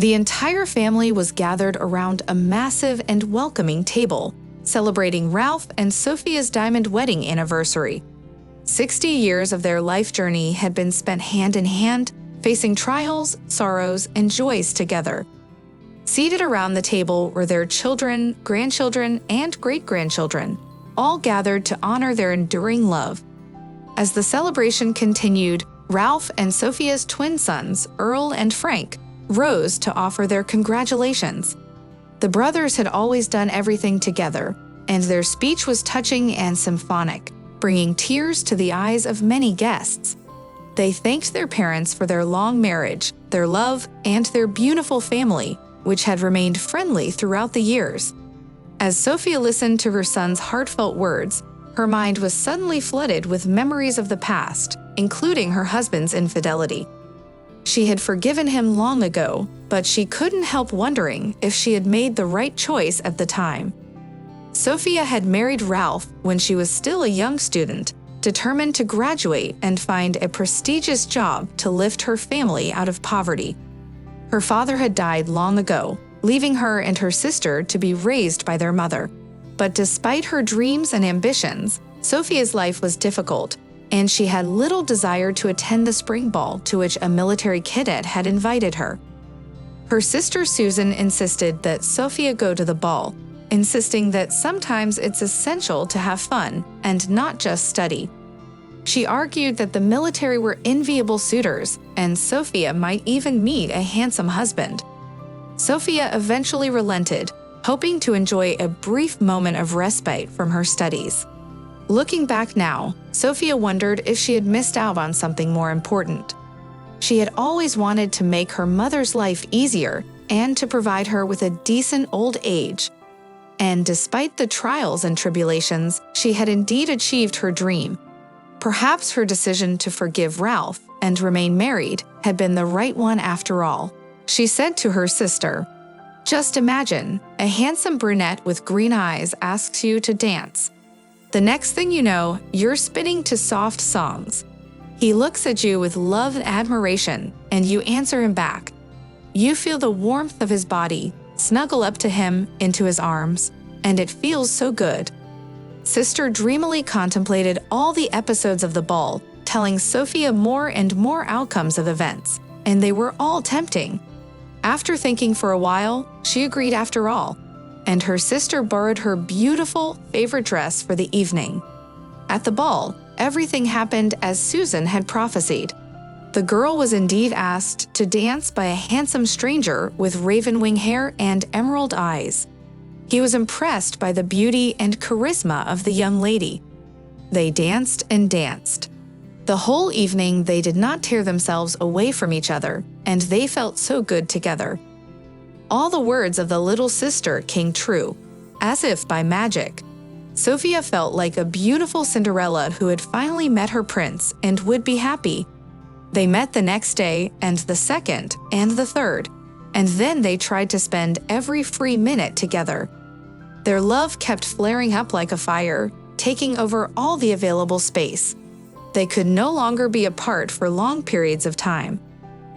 The entire family was gathered around a massive and welcoming table, celebrating Ralph and Sophia's diamond wedding anniversary. 60 years of their life journey had been spent hand in hand, facing trials, sorrows, and joys together. Seated around the table were their children, grandchildren, and great-grandchildren, all gathered to honor their enduring love. As the celebration continued, Ralph and Sophia's twin sons, Earl and Frank, rose to offer their congratulations. The brothers had always done everything together, and their speech was touching and symphonic, bringing tears to the eyes of many guests. They thanked their parents for their long marriage, their love, and their beautiful family, which had remained friendly throughout the years. As Sophia listened to her son's heartfelt words, her mind was suddenly flooded with memories of the past, including her husband's infidelity. She had forgiven him long ago, but she couldn't help wondering if she had made the right choice at the time. Sophia had married Ralph when she was still a young student, determined to graduate and find a prestigious job to lift her family out of poverty. Her father had died long ago, leaving her and her sister to be raised by their mother. But despite her dreams and ambitions, Sophia's life was difficult, and she had little desire to attend the spring ball to which a military cadet had invited her. Her sister Susan insisted that Sophia go to the ball, insisting that sometimes it's essential to have fun and not just study. She argued that the military were enviable suitors, and Sophia might even meet a handsome husband. Sophia eventually relented, hoping to enjoy a brief moment of respite from her studies. Looking back now, Sophia wondered if she had missed out on something more important. She had always wanted to make her mother's life easier and to provide her with a decent old age. And despite the trials and tribulations, she had indeed achieved her dream. Perhaps her decision to forgive Ralph and remain married had been the right one after all. She said to her sister, "Just imagine, a handsome brunette with green eyes asks you to dance. The next thing you know, you're spinning to soft songs. He looks at you with love and admiration, and you answer him back. You feel the warmth of his body, snuggle up to him into his arms, and it feels so good." Sister dreamily contemplated all the episodes of the ball, telling Sophia more and more outcomes of events, and they were all tempting. After thinking for a while, she agreed after all, and her sister borrowed her beautiful favorite dress for the evening. At the ball, everything happened as Susan had prophesied. The girl was indeed asked to dance by a handsome stranger with raven-wing hair and emerald eyes. He was impressed by the beauty and charisma of the young lady. They danced and danced. The whole evening they did not tear themselves away from each other, and they felt so good together. All the words of the little sister came true, as if by magic. Sophia felt like a beautiful Cinderella who had finally met her prince and would be happy. They met the next day, and the second, and the third, and then they tried to spend every free minute together. Their love kept flaring up like a fire, taking over all the available space. They could no longer be apart for long periods of time.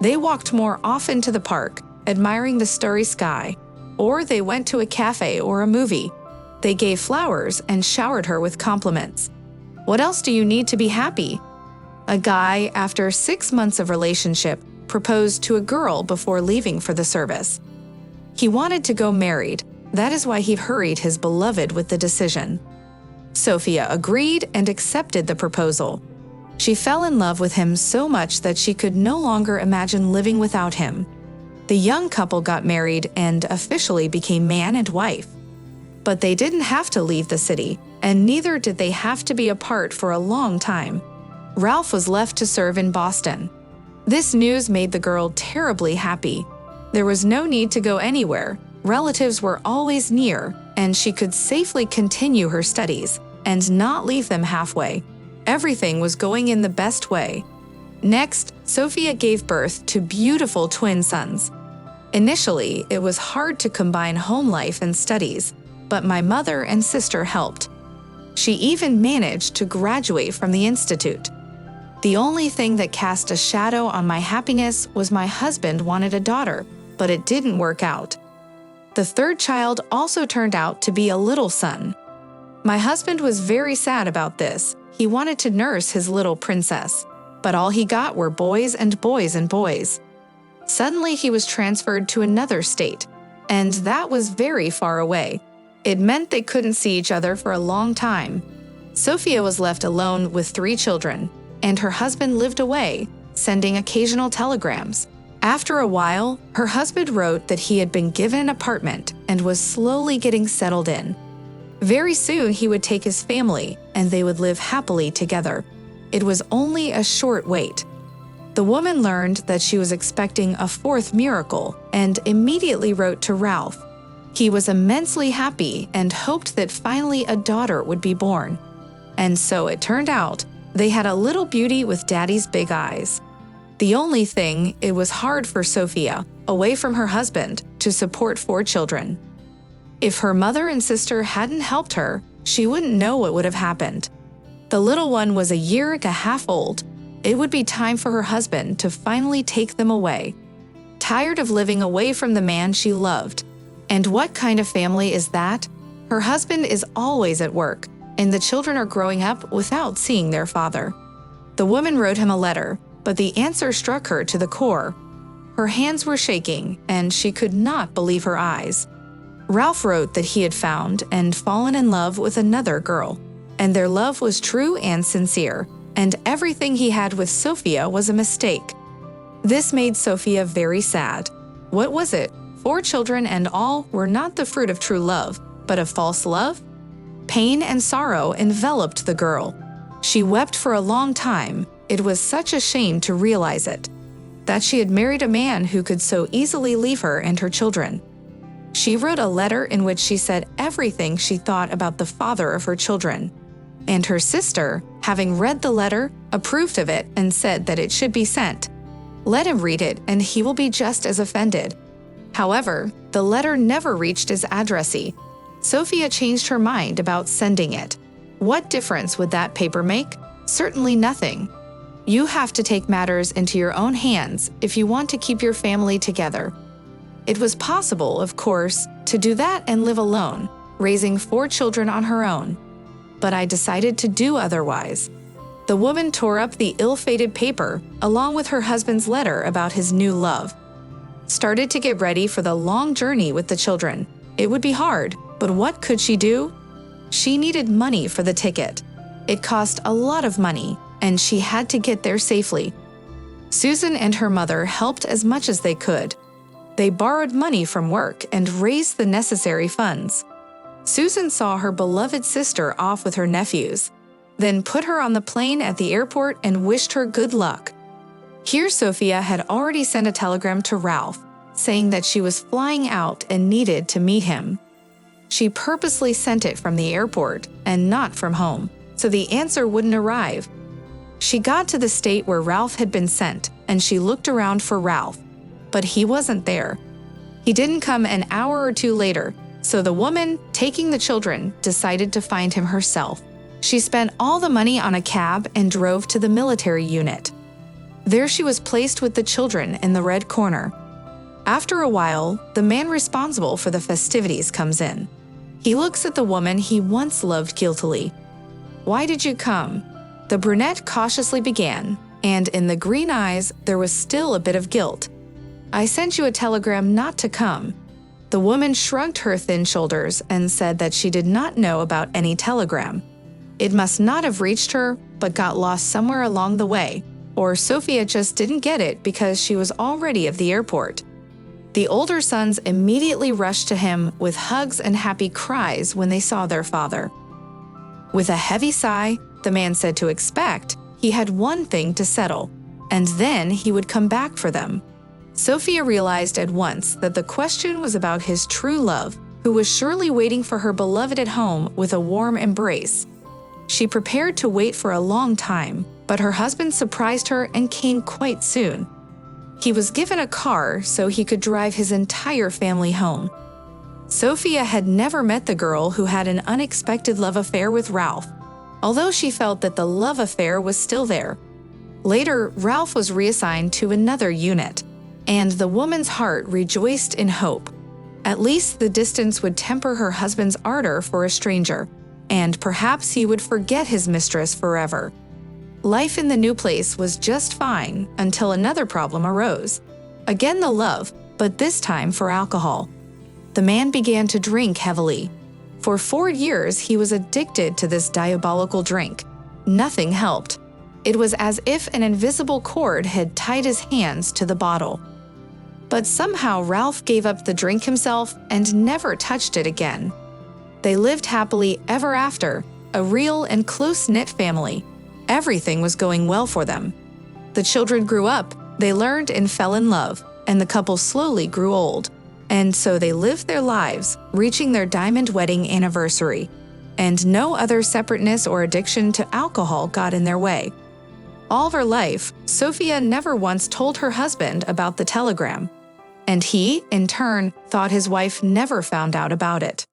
They walked more often to the park, admiring the starry sky, or they went to a cafe or a movie. They gave flowers and showered her with compliments. What else do you need to be happy? A guy, after 6 months of relationship, proposed to a girl before leaving for the service. He wanted to go married. That is why he hurried his beloved with the decision. Sophia agreed and accepted the proposal. She fell in love with him so much that she could no longer imagine living without him. The young couple got married and officially became man and wife. But they didn't have to leave the city, and neither did they have to be apart for a long time. Ralph was left to serve in Boston. This news made the girl terribly happy. There was no need to go anywhere. Relatives were always near, and she could safely continue her studies and not leave them halfway. Everything was going in the best way. Next, Sophia gave birth to beautiful twin sons. Initially, it was hard to combine home life and studies, but my mother and sister helped. She even managed to graduate from the institute. The only thing that cast a shadow on my happiness was my husband wanted a daughter. but it didn't work out. The third child also turned out to be a little son. My husband was very sad about this. He wanted to nurse his little princess, but all he got were boys and boys and boys. Suddenly he was transferred to another state, and that was very far away. It meant they couldn't see each other for a long time. Sophia was left alone with 3 children, and her husband lived away, sending occasional telegrams. After a while, her husband wrote that he had been given an apartment and was slowly getting settled in. Very soon he would take his family, and they would live happily together. It was only a short wait. The woman learned that she was expecting a 4th miracle and immediately wrote to Ralph. He was immensely happy and hoped that finally a daughter would be born. And so it turned out, they had a little beauty with Daddy's big eyes. The only thing, it was hard for Sophia, away from her husband, to support 4 children. If her mother and sister hadn't helped her, she wouldn't know what would have happened. The little one was a year and a half old. It would be time for her husband to finally take them away. Tired of living away from the man she loved. And what kind of family is that? Her husband is always at work, and the children are growing up without seeing their father. The woman wrote him a letter, but the answer struck her to the core. Her hands were shaking, and she could not believe her eyes. Ralph wrote that he had found and fallen in love with another girl, and their love was true and sincere, and everything he had with Sophia was a mistake. This made Sophia very sad. What was it? 4 children and all were not the fruit of true love, but of false love? Pain and sorrow enveloped the girl. She wept for a long time. It was such a shame to realize it, that she had married a man who could so easily leave her and her children. She wrote a letter in which she said everything she thought about the father of her children. And her sister, having read the letter, approved of it and said that it should be sent. Let him read it, and he will be just as offended. However, the letter never reached his addressee. Sophia changed her mind about sending it. What difference would that paper make? Certainly nothing. You have to take matters into your own hands if you want to keep your family together. It was possible, of course, to do that and live alone, raising 4 children on her own. But I decided to do otherwise. The woman tore up the ill-fated paper, along with her husband's letter about his new love. Started to get ready for the long journey with the children. It would be hard, but what could she do? She needed money for the ticket. It cost a lot of money, and she had to get there safely. Susan and her mother helped as much as they could. They borrowed money from work and raised the necessary funds. Susan saw her beloved sister off with her nephews, then put her on the plane at the airport and wished her good luck. Here Sophia had already sent a telegram to Ralph, saying that she was flying out and needed to meet him. She purposely sent it from the airport and not from home, so the answer wouldn't arrive. She got to the state where Ralph had been sent, and she looked around for Ralph, but he wasn't there. He didn't come an hour or 2 later, so the woman, taking the children, decided to find him herself. She spent all the money on a cab and drove to the military unit. There she was placed with the children in the red corner. After a while, the man responsible for the festivities comes in. He looks at the woman he once loved guiltily. "Why did you come?" The brunette cautiously began, and in the green eyes there was still a bit of guilt. "I sent you a telegram not to come." The woman shrugged her thin shoulders and said that she did not know about any telegram. It must not have reached her, but got lost somewhere along the way, or Sophia just didn't get it because she was already at the airport. The older sons immediately rushed to him with hugs and happy cries when they saw their father. With a heavy sigh, the man said to expect he had one thing to settle, and then he would come back for them. Sophia realized at once that the question was about his true love, who was surely waiting for her beloved at home with a warm embrace. She prepared to wait for a long time, but her husband surprised her and came quite soon. He was given a car so he could drive his entire family home. Sophia had never met the girl who had an unexpected love affair with Ralph, although she felt that the love affair was still there. Later, Ralph was reassigned to another unit. and the woman's heart rejoiced in hope. At least the distance would temper her husband's ardor for a stranger, and perhaps he would forget his mistress forever. Life in the new place was just fine until another problem arose. Again the love, but this time for alcohol. The man began to drink heavily. For 4 years he was addicted to this diabolical drink. Nothing helped. It was as if an invisible cord had tied his hands to the bottle. But somehow Ralph gave up the drink himself and never touched it again. They lived happily ever after, a real and close-knit family. Everything was going well for them. The children grew up, they learned and fell in love, and the couple slowly grew old. And so they lived their lives, reaching their diamond wedding anniversary. And no other separateness or addiction to alcohol got in their way. All her life, Sophia never once told her husband about the telegram. And he, in turn, thought his wife never found out about it.